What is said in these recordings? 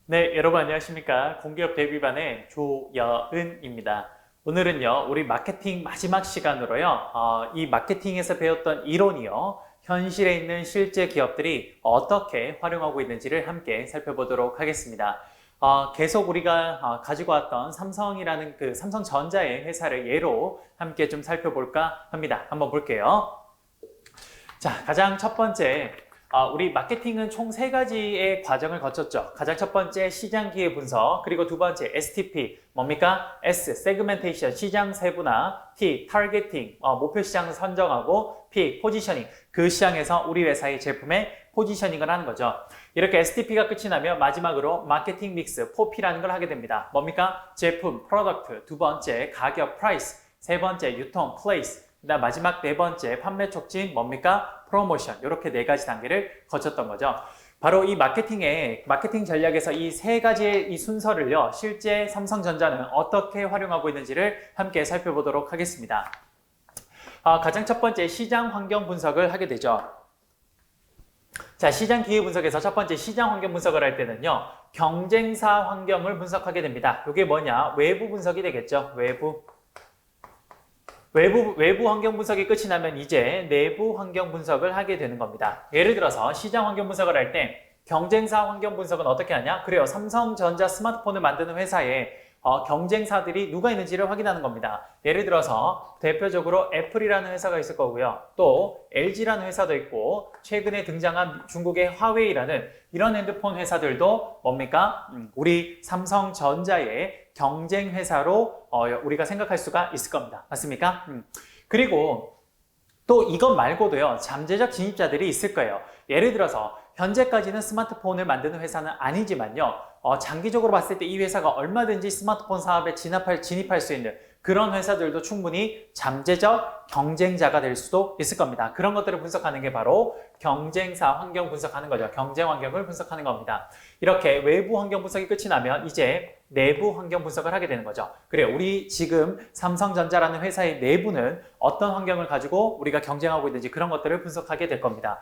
네, 여러분 안녕하십니까? 공기업 데뷔반의 조여은입니다. 오늘은요, 우리 마케팅 마지막 시간으로요, 이 마케팅에서 배웠던 이론이요, 현실에 있는 실제 기업들이 어떻게 활용하고 있는지를 함께 살펴보도록 하겠습니다. 계속 우리가 가지고 왔던 삼성이라는 그 삼성전자의 회사를 예로 함께 좀 살펴볼까 합니다. 한번 볼게요. 자, 가장 첫 번째, 우리 마케팅은 총 세 가지의 과정을 거쳤죠. 가장 첫 번째 시장 기회 분석, 그리고 두 번째 STP, 뭡니까? S, 세그멘테이션, 시장 세분화, T, 타겟팅, 목표 시장을 선정하고, P, 포지셔닝, 그 시장에서 우리 회사의 제품의 포지셔닝을 하는 거죠. 이렇게 STP가 끝이 나면 마지막으로 마케팅 믹스, 4P라는 걸 하게 됩니다. 뭡니까? 제품, 프로덕트, 두 번째 가격, 프라이스, 세 번째 유통, 플레이스, 그다음 마지막 네 번째 판매 촉진 뭡니까? 프로모션. 이렇게 네 가지 단계를 거쳤던 거죠. 바로 이 마케팅 전략에서 이 세 가지의 이 순서를요, 실제 삼성전자는 어떻게 활용하고 있는지를 함께 살펴보도록 하겠습니다. 가장 첫 번째 시장 환경 분석을 하게 되죠. 자, 시장 기회 분석에서 첫 번째 시장 환경 분석을 할 때는요, 경쟁사 환경을 분석하게 됩니다. 이게 뭐냐? 외부 분석이 되겠죠. 외부 환경 분석이 끝이 나면 이제 내부 환경 분석을 하게 되는 겁니다. 예를 들어서 시장 환경 분석을 할 때 경쟁사 환경 분석은 어떻게 하냐? 그래요. 삼성전자 스마트폰을 만드는 회사에 경쟁사들이 누가 있는지를 확인하는 겁니다. 예를 들어서 대표적으로 애플이라는 회사가 있을 거고요. 또 LG라는 회사도 있고 최근에 등장한 중국의 화웨이라는 이런 핸드폰 회사들도 뭡니까? 우리 삼성전자의 경쟁 회사로 우리가 생각할 수가 있을 겁니다. 맞습니까? 그리고 또 이것 말고도요, 잠재적 진입자들이 있을 거예요. 예를 들어서 현재까지는 스마트폰을 만드는 회사는 아니지만요, 장기적으로 봤을 때 이 회사가 얼마든지 스마트폰 사업에 진입할 수 있는 그런 회사들도 충분히 잠재적 경쟁자가 될 수도 있을 겁니다. 그런 것들을 분석하는 게 바로 경쟁사 환경 분석하는 거죠. 경쟁 환경을 분석하는 겁니다. 이렇게 외부 환경 분석이 끝이 나면 이제 내부 환경 분석을 하게 되는 거죠. 그래요. 우리 지금 삼성전자라는 회사의 내부는 어떤 환경을 가지고 우리가 경쟁하고 있는지 그런 것들을 분석하게 될 겁니다.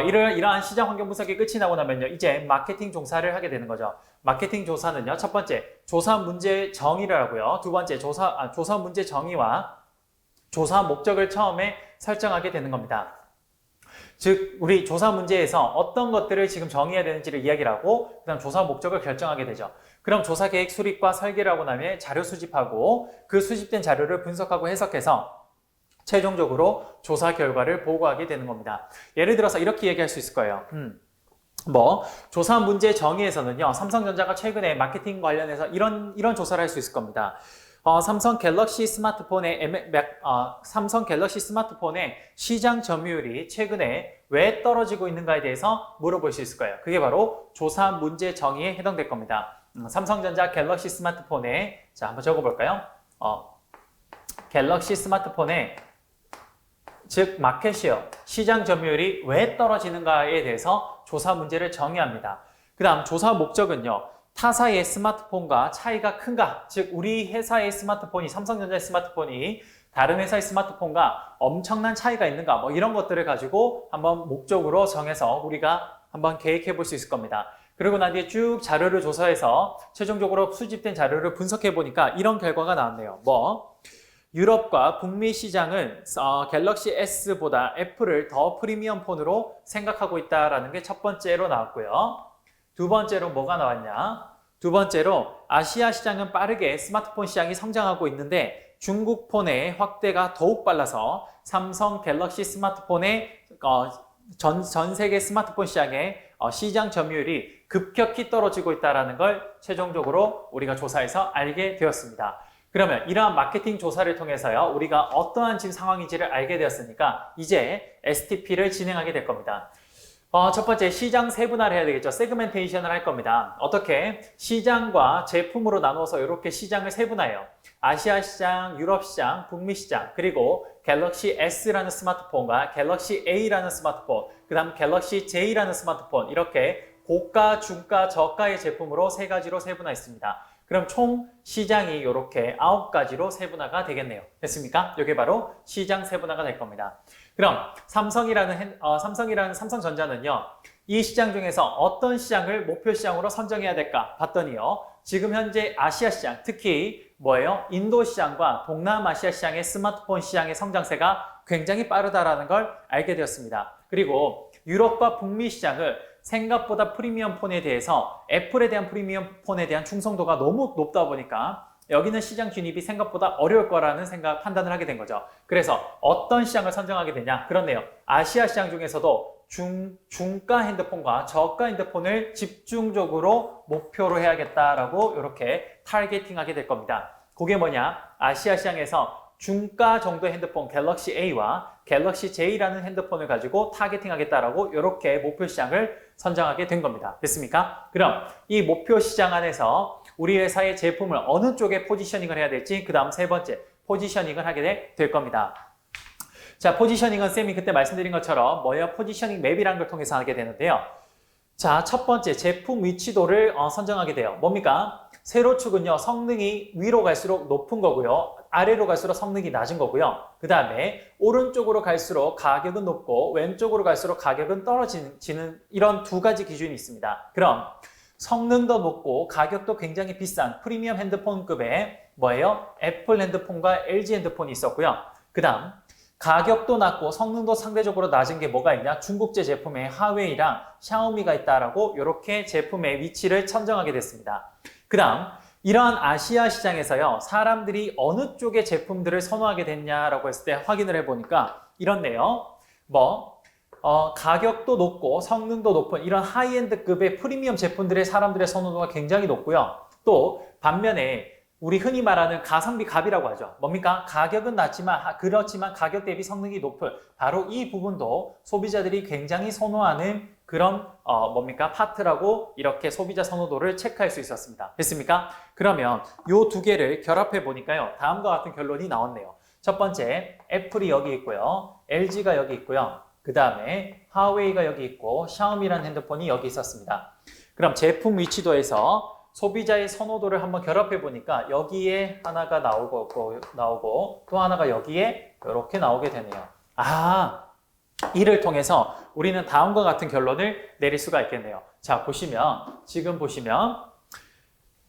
이러한 시장 환경 분석이 끝이 나고 나면요, 이제 마케팅 조사를 하게 되는 거죠. 마케팅 조사는요, 첫 번째 조사 문제 정의를 하고요, 두 번째 조사 문제 정의와 조사 목적을 처음에 설정하게 되는 겁니다. 즉, 우리 조사 문제에서 어떤 것들을 지금 정의해야 되는지를 이야기를 하고, 그 다음 조사 목적을 결정하게 되죠. 그럼 조사 계획 수립과 설계를 하고 나면 자료 수집하고, 그 수집된 자료를 분석하고 해석해서 최종적으로 조사 결과를 보고하게 되는 겁니다. 예를 들어서 이렇게 얘기할 수 있을 거예요. 조사 문제 정의에서는요, 삼성전자가 최근에 마케팅 관련해서 이런 조사를 할 수 있을 겁니다. 삼성 갤럭시 스마트폰의 시장 점유율이 최근에 왜 떨어지고 있는가에 대해서 물어볼 수 있을 거예요. 그게 바로 조사 문제 정의에 해당될 겁니다. 삼성전자 갤럭시 스마트폰에, 자, 한번 적어볼까요? 갤럭시 스마트폰의 즉 마켓시어, 시장 점유율이 왜 떨어지는가에 대해서 조사 문제를 정의합니다. 그 다음 조사 목적은요, 타사의 스마트폰과 차이가 큰가, 즉 우리 회사의 스마트폰이, 삼성전자의 스마트폰이 다른 회사의 스마트폰과 엄청난 차이가 있는가, 뭐 이런 것들을 가지고 한번 목적으로 정해서 우리가 한번 계획해 볼 수 있을 겁니다. 그리고 난 뒤에 쭉 자료를 조사해서 최종적으로 수집된 자료를 분석해 보니까 이런 결과가 나왔네요. 유럽과 북미 시장은 갤럭시 S보다 애플을 더 프리미엄 폰으로 생각하고 있다는 게 첫 번째로 나왔고요. 두 번째로 뭐가 나왔냐? 두 번째로 아시아 시장은 빠르게 스마트폰 시장이 성장하고 있는데 중국 폰의 확대가 더욱 빨라서 삼성 갤럭시 스마트폰의 전 세계 스마트폰 시장의 시장 점유율이 급격히 떨어지고 있다는 걸 최종적으로 우리가 조사해서 알게 되었습니다. 그러면 이러한 마케팅 조사를 통해서요, 우리가 어떠한 지금 상황인지를 알게 되었으니까 이제 STP를 진행하게 될 겁니다. 첫 번째 시장 세분화를 해야 되겠죠. 세그멘테이션을 할 겁니다. 어떻게? 시장과 제품으로 나누어서 이렇게 시장을 세분화해요. 아시아 시장, 유럽 시장, 북미 시장, 그리고 갤럭시 S라는 스마트폰과 갤럭시 A라는 스마트폰, 그 다음 갤럭시 J라는 스마트폰, 이렇게 고가, 중가, 저가의 제품으로 세 가지로 세분화했습니다. 그럼 총 시장이 이렇게 9가지로 세분화가 되겠네요. 됐습니까? 이게 바로 시장 세분화가 될 겁니다. 그럼 삼성전자는요, 이 시장 중에서 어떤 시장을 목표 시장으로 선정해야 될까 봤더니요. 지금 현재 아시아 시장, 특히 뭐예요? 인도 시장과 동남아시아 시장의 스마트폰 시장의 성장세가 굉장히 빠르다라는 걸 알게 되었습니다. 그리고 유럽과 북미 시장을 생각보다 프리미엄 폰에 대해서 애플에 대한 프리미엄 폰에 대한 충성도가 너무 높다 보니까 여기는 시장 진입이 생각보다 어려울 거라는 판단을 하게 된 거죠. 그래서 어떤 시장을 선정하게 되냐? 그렇네요. 아시아 시장 중에서도 중가 핸드폰과 저가 핸드폰을 집중적으로 목표로 해야겠다라고 이렇게 타겟팅하게 될 겁니다. 그게 뭐냐? 아시아 시장에서 중가 정도의 핸드폰 갤럭시 A와 갤럭시 J라는 핸드폰을 가지고 타겟팅하겠다라고 이렇게 목표 시장을 선정하게 된 겁니다. 됐습니까? 그럼 이 목표 시장 안에서 우리 회사의 제품을 어느 쪽에 포지셔닝을 해야 될지 그 다음 세 번째 포지셔닝을 하게 될 겁니다. 자, 포지셔닝은 쌤이 그때 말씀드린 것처럼 뭐예요? 포지셔닝 맵이라는 걸 통해서 하게 되는데요. 자, 첫 번째 제품 위치도를 선정하게 돼요. 뭡니까? 세로축은요, 성능이 위로 갈수록 높은 거고요. 아래로 갈수록 성능이 낮은 거고요. 그 다음에 오른쪽으로 갈수록 가격은 높고 왼쪽으로 갈수록 가격은 떨어지는 이런 두 가지 기준이 있습니다. 그럼 성능도 높고 가격도 굉장히 비싼 프리미엄 핸드폰급의 뭐예요? 애플 핸드폰과 LG 핸드폰이 있었고요. 그 다음 가격도 낮고 성능도 상대적으로 낮은 게 뭐가 있냐? 중국제 제품의 화웨이랑 샤오미가 있다라고 이렇게 제품의 위치를 선정하게 됐습니다. 그 다음 이러한 아시아 시장에서요, 사람들이 어느 쪽의 제품들을 선호하게 됐냐라고 했을 때 확인을 해보니까 이렇네요. 가격도 높고 성능도 높은 이런 하이엔드급의 프리미엄 제품들의 사람들의 선호도가 굉장히 높고요. 또 반면에 우리 흔히 말하는 가성비 갑이라고 하죠. 뭡니까? 가격은 낮지만 그렇지만 가격 대비 성능이 높은 바로 이 부분도 소비자들이 굉장히 선호하는 그런 파트라고 이렇게 소비자 선호도를 체크할 수 있었습니다. 됐습니까? 그러면 이 두 개를 결합해 보니까요. 다음과 같은 결론이 나왔네요. 첫 번째, 애플이 여기 있고요. LG가 여기 있고요. 그 다음에 화웨이가 여기 있고 샤오미라는 핸드폰이 여기 있었습니다. 그럼 제품 위치도에서 소비자의 선호도를 한번 결합해 보니까 여기에 하나가 나오고 또 하나가 여기에 이렇게 나오게 되네요. 이를 통해서 우리는 다음과 같은 결론을 내릴 수가 있겠네요. 자, 지금 보시면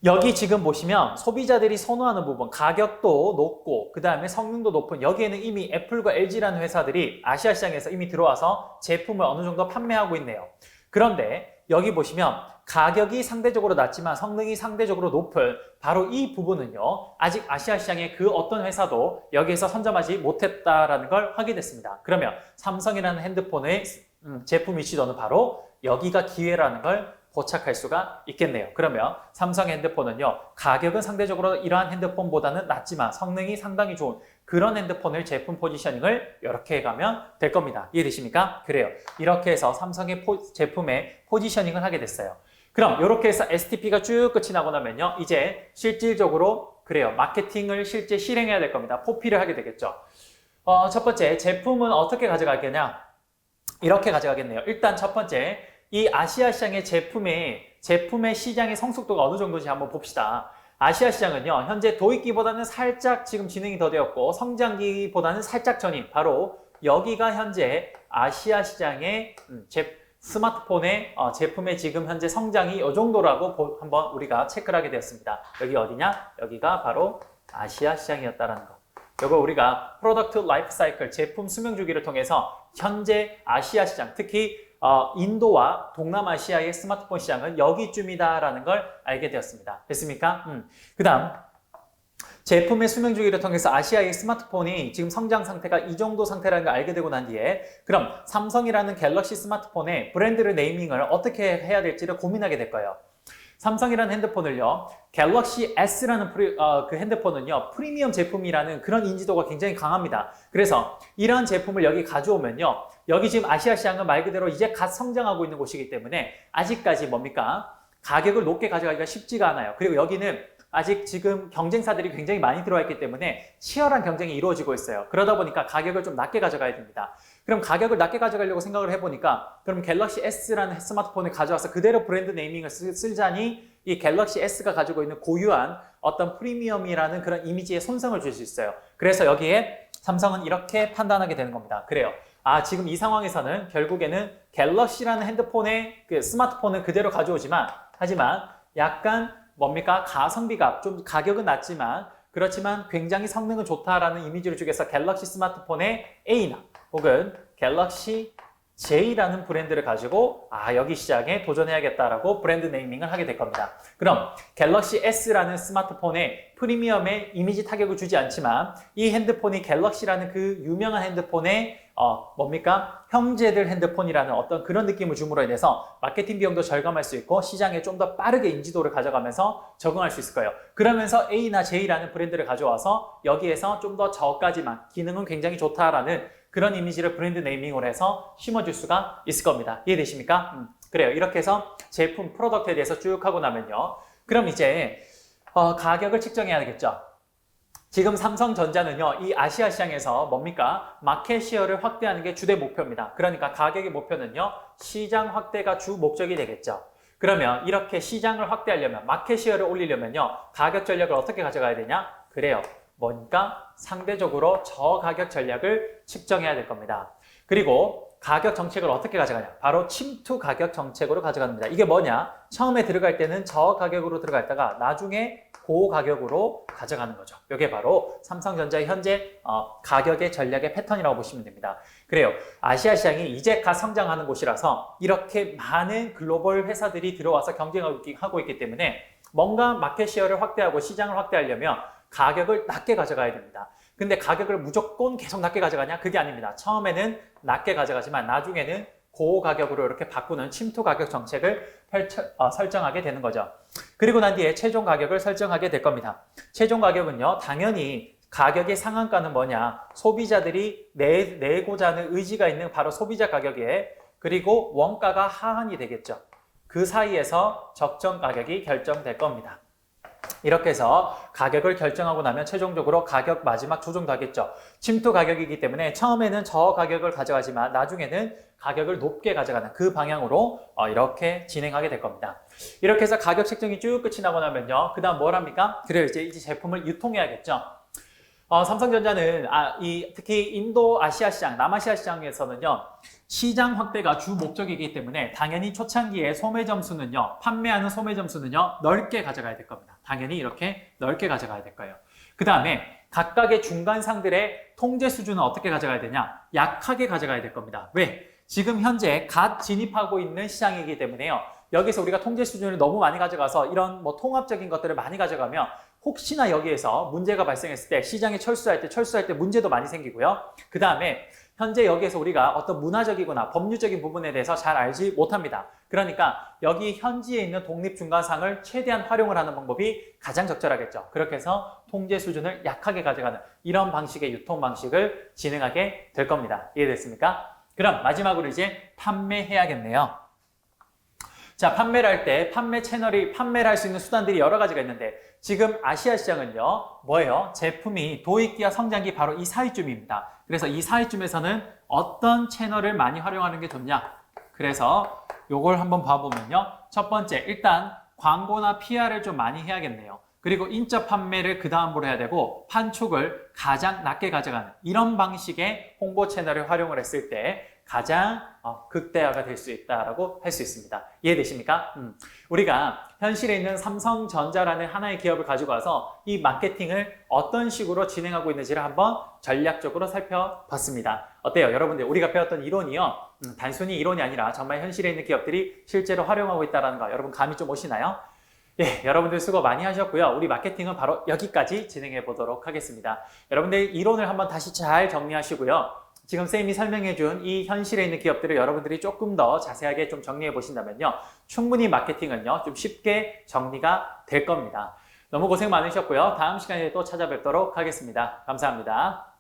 여기 지금 보시면 소비자들이 선호하는 부분, 가격도 높고 그 다음에 성능도 높은 여기에는 이미 애플과 LG라는 회사들이 아시아 시장에서 이미 들어와서 제품을 어느 정도 판매하고 있네요. 그런데 여기 보시면 가격이 상대적으로 낮지만 성능이 상대적으로 높은 바로 이 부분은요, 아직 아시아 시장의 그 어떤 회사도 여기에서 선점하지 못했다라는 걸 확인했습니다. 그러면 삼성이라는 핸드폰의 제품 위치도는 바로 여기가 기회라는 걸 포착할 수가 있겠네요. 그러면 삼성 핸드폰은요, 가격은 상대적으로 이러한 핸드폰보다는 낮지만 성능이 상당히 좋은 그런 핸드폰을 제품 포지셔닝을 이렇게 해가면 될 겁니다. 이해되십니까? 그래요. 이렇게 해서 삼성의 제품의 포지셔닝을 하게 됐어요. 그럼 이렇게 해서 STP가 쭉 끝이 나고 나면요, 이제 실질적으로 그래요. 마케팅을 실제 실행해야 될 겁니다. 포피를 하게 되겠죠. 첫 번째, 제품은 어떻게 가져가겠냐? 이렇게 가져가겠네요. 일단 첫 번째, 이 아시아 시장의 제품의 시장의 성숙도가 어느 정도인지 한번 봅시다. 아시아 시장은요, 현재 도입기보다는 살짝 지금 진행이 더 되었고 성장기보다는 살짝 전인 바로 여기가 현재 아시아 시장의 스마트폰의 제품의 지금 현재 성장이 이 정도라고 한번 우리가 체크를 하게 되었습니다. 여기 어디냐? 여기가 바로 아시아 시장이었다는 거. 이거 우리가 프로덕트 라이프 사이클 제품 수명 주기를 통해서 현재 아시아 시장, 특히 인도와 동남아시아의 스마트폰 시장은 여기쯤이다라는 걸 알게 되었습니다. 됐습니까? 그 다음 제품의 수명 주기를 통해서 아시아의 스마트폰이 지금 성장 상태가 이 정도 상태라는 걸 알게 되고 난 뒤에 그럼 삼성이라는 갤럭시 스마트폰의 브랜드를 네이밍을 어떻게 해야 될지를 고민하게 될 거예요. 삼성이라는 핸드폰을요, 갤럭시 S라는 그 핸드폰은요, 프리미엄 제품이라는 그런 인지도가 굉장히 강합니다. 그래서 이러한 제품을 여기 가져오면요, 여기 지금 아시아 시장은 말 그대로 이제 갓 성장하고 있는 곳이기 때문에 아직까지 가격을 높게 가져가기가 쉽지가 않아요. 그리고 여기는 아직 지금 경쟁사들이 굉장히 많이 들어와 있기 때문에 치열한 경쟁이 이루어지고 있어요. 그러다 보니까 가격을 좀 낮게 가져가야 됩니다. 그럼 가격을 낮게 가져가려고 생각을 해보니까 그럼 갤럭시 S라는 스마트폰을 가져와서 그대로 브랜드 네이밍을 쓰자니 이 갤럭시 S가 가지고 있는 고유한 어떤 프리미엄이라는 그런 이미지에 손상을 줄 수 있어요. 그래서 여기에 삼성은 이렇게 판단하게 되는 겁니다. 그래요. 지금 이 상황에서는 결국에는 갤럭시라는 핸드폰의 그 스마트폰은 그대로 가져오지만, 하지만 약간 뭡니까? 가성비가 좀 가격은 낮지만 그렇지만 굉장히 성능은 좋다라는 이미지를 주기 위해서 갤럭시 스마트폰의 A나 혹은 갤럭시 J라는 브랜드를 가지고 여기 시장에 도전해야겠다라고 브랜드 네이밍을 하게 될 겁니다. 그럼 갤럭시 S라는 스마트폰에 프리미엄의 이미지 타격을 주지 않지만 이 핸드폰이 갤럭시라는 그 유명한 핸드폰의 뭡니까? 형제들 핸드폰이라는 어떤 그런 느낌을 줌으로 인해서 마케팅 비용도 절감할 수 있고 시장에 좀 더 빠르게 인지도를 가져가면서 적응할 수 있을 거예요. 그러면서 A나 J라는 브랜드를 가져와서 여기에서 좀 더 저가지만 기능은 굉장히 좋다라는 그런 이미지를 브랜드 네이밍으로 해서 심어줄 수가 있을 겁니다. 이해되십니까? 그래요. 이렇게 해서 제품, 프로덕트에 대해서 쭉 하고 나면요. 그럼 이제 가격을 측정해야 되겠죠. 지금 삼성전자는요, 이 아시아 시장에서 뭡니까? 마켓 시어를 확대하는 게 주된 목표입니다. 그러니까 가격의 목표는요, 시장 확대가 주 목적이 되겠죠. 그러면 이렇게 시장을 확대하려면, 마켓 시어를 올리려면요, 가격 전략을 어떻게 가져가야 되냐? 그래요. 뭐니까? 상대적으로 저가격 전략을 측정해야 될 겁니다. 그리고 가격 정책을 어떻게 가져가냐? 바로 침투 가격 정책으로 가져갑니다. 이게 뭐냐? 처음에 들어갈 때는 저가격으로 들어갔다가 나중에 고가격으로 가져가는 거죠. 이게 바로 삼성전자의 현재 가격의 전략의 패턴이라고 보시면 됩니다. 그래요. 아시아 시장이 이제 갓 성장하는 곳이라서 이렇게 많은 글로벌 회사들이 들어와서 경쟁하고 있기 때문에 뭔가 마켓 시어를 확대하고 시장을 확대하려면 가격을 낮게 가져가야 됩니다. 근데 가격을 무조건 계속 낮게 가져가냐? 그게 아닙니다. 처음에는 낮게 가져가지만 나중에는 고가격으로 이렇게 바꾸는 침투 가격 정책을 설정하게 되는 거죠. 그리고 난 뒤에 최종 가격을 설정하게 될 겁니다. 최종 가격은요, 당연히 가격의 상한가는 뭐냐? 소비자들이 내고자 하는 의지가 있는 바로 소비자 가격에 그리고 원가가 하한이 되겠죠. 그 사이에서 적정 가격이 결정될 겁니다. 이렇게 해서 가격을 결정하고 나면 최종적으로 가격 마지막 조정도 하겠죠. 침투 가격이기 때문에 처음에는 저 가격을 가져가지만 나중에는 가격을 높게 가져가는 그 방향으로 이렇게 진행하게 될 겁니다. 이렇게 해서 가격 책정이 쭉 끝이 나고 나면요. 그 다음 뭘 합니까? 그래요. 이제 제품을 유통해야겠죠. 삼성전자는 특히 인도 아시아 시장, 남아시아 시장에서는요. 시장 확대가 주 목적이기 때문에 당연히 초창기에 소매 점수는요. 판매하는 소매 점수는요. 넓게 가져가야 될 겁니다. 당연히 이렇게 넓게 가져가야 될 거예요. 그 다음에 각각의 중간상들의 통제 수준은 어떻게 가져가야 되냐? 약하게 가져가야 될 겁니다. 왜? 지금 현재 갓 진입하고 있는 시장이기 때문에요. 여기서 우리가 통제 수준을 너무 많이 가져가서 이런 통합적인 것들을 많이 가져가면 혹시나 여기에서 문제가 발생했을 때 시장에 철수할 때 문제도 많이 생기고요. 그 다음에 현재 여기에서 우리가 어떤 문화적이거나 법률적인 부분에 대해서 잘 알지 못합니다. 그러니까 여기 현지에 있는 독립중간상을 최대한 활용을 하는 방법이 가장 적절하겠죠. 그렇게 해서 통제 수준을 약하게 가져가는 이런 방식의 유통 방식을 진행하게 될 겁니다. 이해됐습니까? 그럼 마지막으로 이제 판매해야겠네요. 자, 판매를 할 때 판매를 할 수 있는 수단들이 여러 가지가 있는데 지금 아시아 시장은요, 뭐예요? 제품이 도입기와 성장기 바로 이 사이쯤입니다. 그래서 이 사이쯤에서는 어떤 채널을 많이 활용하는 게 좋냐? 그래서 요걸 한번 봐보면요. 첫 번째, 일단 광고나 PR을 좀 많이 해야겠네요. 그리고 인적 판매를 그 다음으로 해야 되고 판촉을 가장 낮게 가져가는 이런 방식의 홍보 채널을 활용을 했을 때 가장 극대화가 될 수 있다라고 할 수 있습니다. 이해되십니까? 우리가 현실에 있는 삼성전자라는 하나의 기업을 가지고 와서 이 마케팅을 어떤 식으로 진행하고 있는지를 한번 전략적으로 살펴봤습니다. 어때요? 여러분들 우리가 배웠던 이론이요. 단순히 이론이 아니라 정말 현실에 있는 기업들이 실제로 활용하고 있다는 거 여러분 감이 좀 오시나요? 예, 여러분들 수고 많이 하셨고요. 우리 마케팅은 바로 여기까지 진행해 보도록 하겠습니다. 여러분들 이론을 한번 다시 잘 정리하시고요. 지금 쌤이 설명해준 이 현실에 있는 기업들을 여러분들이 조금 더 자세하게 좀 정리해 보신다면요. 충분히 마케팅은요, 좀 쉽게 정리가 될 겁니다. 너무 고생 많으셨고요. 다음 시간에 또 찾아뵙도록 하겠습니다. 감사합니다.